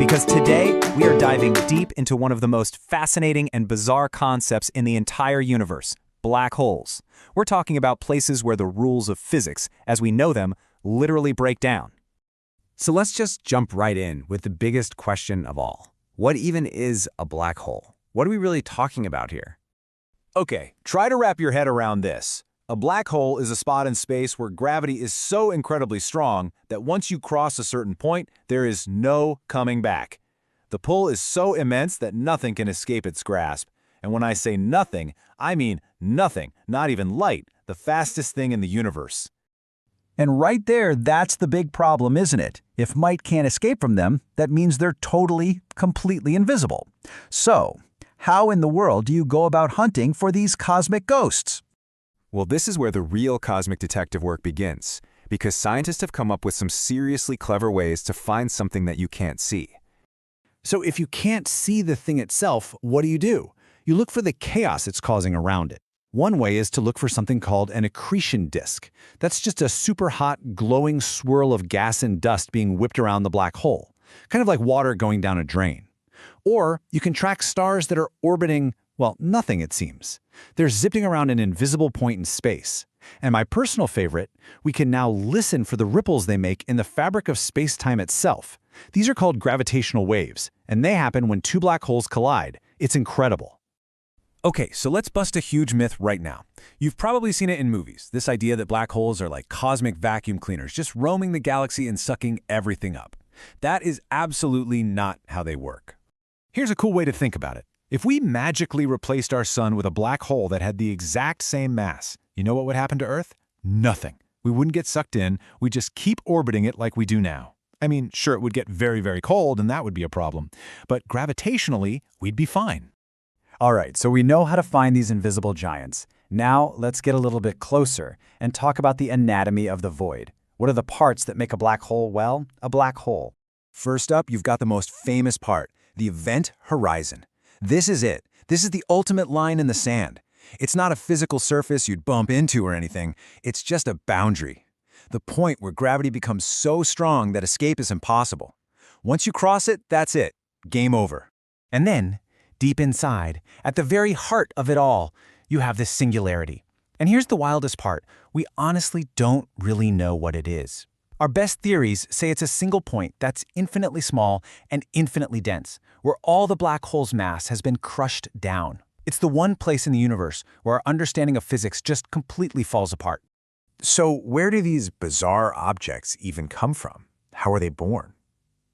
because today we are diving deep into one of the most fascinating and bizarre concepts in the entire universe, black holes. We're talking about places where the rules of physics, as we know them, literally break down. So let's just jump right in with the biggest question of all. What even is a black hole? What are we really talking about here? Okay, try to wrap your head around this. A black hole is a spot in space where gravity is so incredibly strong that once you cross a certain point, there is no coming back. The pull is so immense that nothing can escape its grasp. And when I say nothing, I mean nothing, not even light, the fastest thing in the universe. And right there, that's the big problem, isn't it? If light can't escape from them, that means they're totally, completely invisible. So, how in the world do you go about hunting for these cosmic ghosts? Well, this is where the real cosmic detective work begins, because scientists have come up with some seriously clever ways to find something that you can't see. So if you can't see the thing itself, what do? You look for the chaos it's causing around it. One way is to look for something called an accretion disk. That's just a super hot, glowing swirl of gas and dust being whipped around the black hole, kind of like water going down a drain. Or you can track stars that are orbiting, well, nothing it seems. They're zipping around an invisible point in space. And my personal favorite, we can now listen for the ripples they make in the fabric of space-time itself. These are called gravitational waves, and they happen when two black holes collide. It's incredible. Okay, so let's bust a huge myth right now. You've probably seen it in movies, this idea that black holes are like cosmic vacuum cleaners, just roaming the galaxy and sucking everything up. That is absolutely not how they work. Here's a cool way to think about it. If we magically replaced our sun with a black hole that had the exact same mass, you know what would happen to Earth? Nothing. We wouldn't get sucked in, we'd just keep orbiting it like we do now. I mean, sure, it would get very, very cold, and that would be a problem. But gravitationally, we'd be fine. All right, so we know how to find these invisible giants. Now, let's get a little bit closer and talk about the anatomy of the void. What are the parts that make a black hole, well, a black hole? First up, you've got the most famous part, the event horizon. This is it. This is the ultimate line in the sand. It's not a physical surface you'd bump into or anything. It's just a boundary. The point where gravity becomes so strong that escape is impossible. Once you cross it, that's it. Game over. And then, deep inside, at the very heart of it all, you have this singularity. And here's the wildest part. We honestly don't really know what it is. Our best theories say it's a single point that's infinitely small and infinitely dense, where all the black hole's mass has been crushed down. It's the one place in the universe where our understanding of physics just completely falls apart. So where do these bizarre objects even come from? How are they born?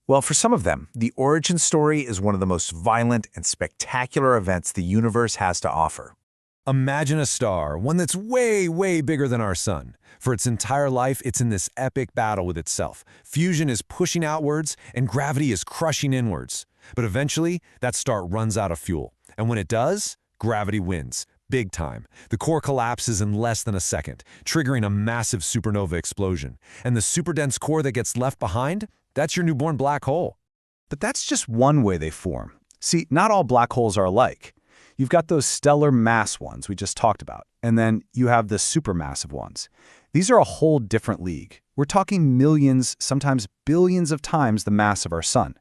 Well, for some of them, the origin story is one of the most violent and spectacular events the universe has to offer. Imagine a star, one that's way, way bigger than our sun. For its entire life, it's in this epic battle with itself. Fusion is pushing outwards, and gravity is crushing inwards. But eventually, that star runs out of fuel. And when it does, gravity wins. Big time. The core collapses in less than a second, triggering a massive supernova explosion. And the superdense core that gets left behind, that's your newborn black hole. But that's just one way they form. See, not all black holes are alike. You've got those stellar mass ones we just talked about, and then you have the supermassive ones. These are a whole different league. We're talking millions, sometimes billions of times the mass of our sun.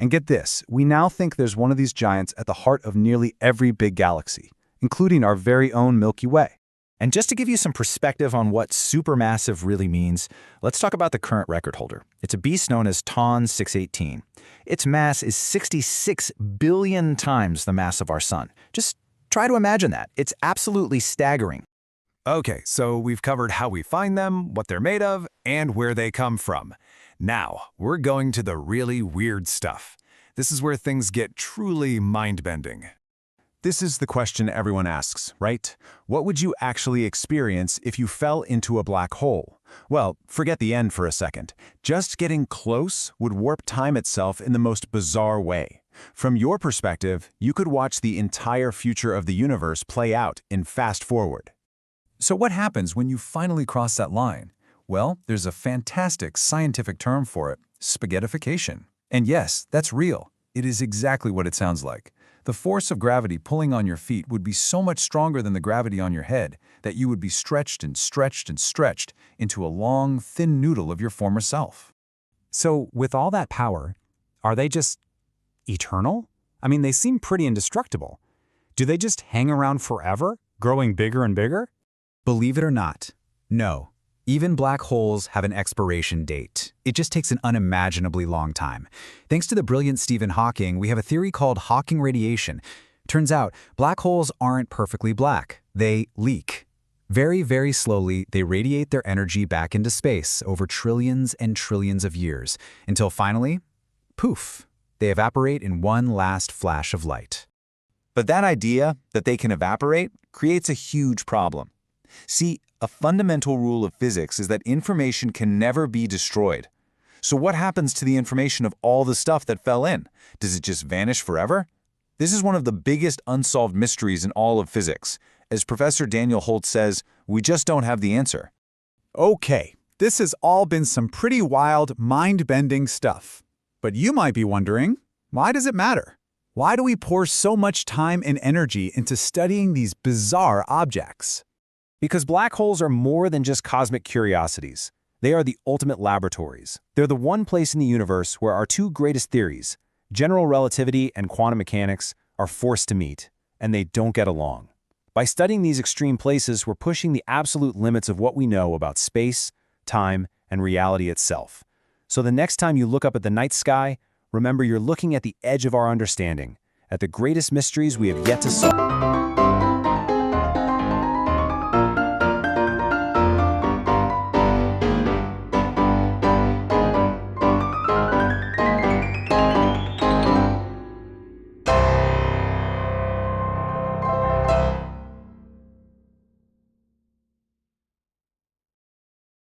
And get this, we now think there's one of these giants at the heart of nearly every big galaxy, including our very own Milky Way. And just to give you some perspective on what supermassive really means, let's talk about the current record holder. It's a beast known as TON 618. Its mass is 66 billion times the mass of our sun. Just try to imagine that. It's absolutely staggering. Okay, so we've covered how we find them, what they're made of, and where they come from. Now, we're going to the really weird stuff. This is where things get truly mind-bending. This is the question everyone asks, right? What would you actually experience if you fell into a black hole? Well, forget the end for a second. Just getting close would warp time itself in the most bizarre way. From your perspective, you could watch the entire future of the universe play out in fast forward. So what happens when you finally cross that line? Well, there's a fantastic scientific term for it, spaghettification. And yes, that's real. It is exactly what it sounds like. The force of gravity pulling on your feet would be so much stronger than the gravity on your head that you would be stretched and stretched and stretched into a long, thin noodle of your former self. So with all that power, Are they just eternal? I mean, they seem pretty indestructible. Do they just hang around forever, growing bigger and bigger? Believe it or not, no. Even black holes have an expiration date. It just takes an unimaginably long time. Thanks to the brilliant Stephen Hawking, we have a theory called Hawking radiation. Turns out, black holes aren't perfectly black. They leak. Very, very slowly, they radiate their energy back into space over trillions and trillions of years, until finally, poof, they evaporate in one last flash of light. But that idea that they can evaporate creates a huge problem. See, a fundamental rule of physics is that information can never be destroyed. So what happens to the information of all the stuff that fell in? Does it just vanish forever? This is one of the biggest unsolved mysteries in all of physics. As Professor Daniel Holt says, we just don't have the answer. Okay, this has all been some pretty wild, mind-bending stuff. But you might be wondering, why does it matter? Why do we pour so much time and energy into studying these bizarre objects? Because black holes are more than just cosmic curiosities. They are the ultimate laboratories. They're the one place in the universe where our two greatest theories, general relativity and quantum mechanics, are forced to meet, and they don't get along. By studying these extreme places, we're pushing the absolute limits of what we know about space, time, and reality itself. So the next time you look up at the night sky, remember you're looking at the edge of our understanding, at the greatest mysteries we have yet to solve.